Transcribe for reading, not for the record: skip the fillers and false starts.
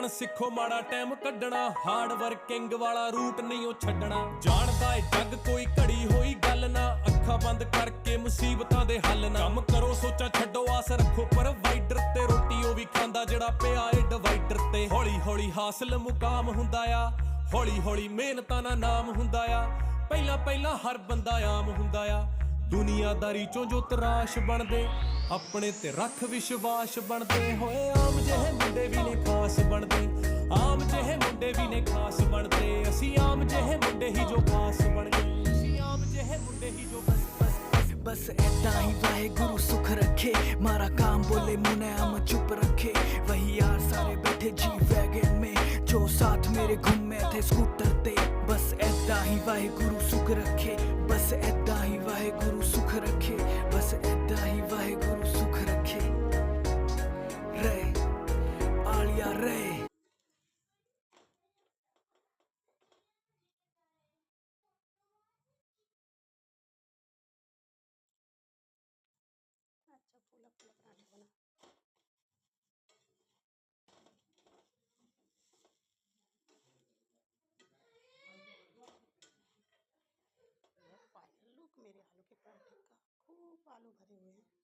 ਸਿੱਖੋ ਮਾੜਾ ਟਾਈਮ ਕੱਢਣਾ, ਹਾਰਡ ਵਰਕਿੰਗ ਵਾਲਾ ਰੂਟ ਨਹੀਂ ਉਹ ਛੱਡਣਾ। ਜਾਣਦਾ ਏ ਜੱਗ ਕੋਈ ਘੜੀ ਹੋਈ ਗੱਲ ਨਾ, ਅੱਖਾਂ ਬੰਦ ਕਰਕੇ ਮੁਸੀਬਤਾਂ ਦੇ ਹੱਲ ਨਾ। ਕੰਮ ਕਰੋ ਸੋਚਾਂ ਛੱਡੋ ਆਸ ਰੱਖੋ ਪ੍ਰੋਵਾਈਡਰ ਤੇ, ਰੋਟੀ ਉਹ ਵੀ ਖਾਂਦਾ ਜਿਹੜਾ ਪਿਆ ਏ ਡਿਵਾਈਡਰ ਤੇ। ਹੌਲੀ ਹੌਲੀ ਹਾਸਲ ਮੁਕਾਮ ਹੁੰਦਾ ਆ, ਹੌਲੀ ਹੌਲੀ ਮਿਹਨਤਾਂ ਨਾਲ ਨਾਮ ਹੁੰਦਾ ਆ। ਪਹਿਲਾਂ ਪਹਿਲਾਂ ਹਰ ਬੰਦਾ ਆਮ ਹੁੰਦਾ ਆ, ਦੁਨੀਆਦਾਰੀ ਚੋਂ ਜੋ ਤਰਾਸ਼ ਬਣਦੇ, ਆਪਣੇ ਤੇ ਰੱਖ ਵਿਸ਼ਵਾਸ ਬਣਦੇ। ਹੋਏ ਆਮ ਜਿਹੇ ਮੁੰਡੇ ਵੀ ਨੇ ਖਾਸ ਬਣਦੇ, ਆਮ ਜਿਹੇ ਮੁੰਡੇ ਵੀ ਨੇ ਖਾਸ ਬਣਦੇ। ਅਸੀਂ ਆਮ ਜਿਹੇ ਮੁੰਡੇ ਹੀ ਜੋ ਖਾਸ ਬਣ ਗਏ, ਅਸੀਂ ਆਮ ਜਿਹੇ ਮੁੰਡੇ ਹੀ ਜੋ बस ऐदा ही वाहेगुरु सुख रखे, मारा काम बोले मुनाम चुप रखे। वही यार सारे बैठे जी वैगन में, जो साथ मेरे घूमे थे स्कूटर ते। बस ऐदा ही वाहेगुरु सुख रखे, बस ऐदा ही वाहेगुरु सुख रखे, बस ऐदा ही वाहेगुरु सुख रखे। रे आलिया रे अच्छा फूला फूला पराठा बना। लुक मेरे आलू के पराठे का, खूब आलू भरे हुए हैं।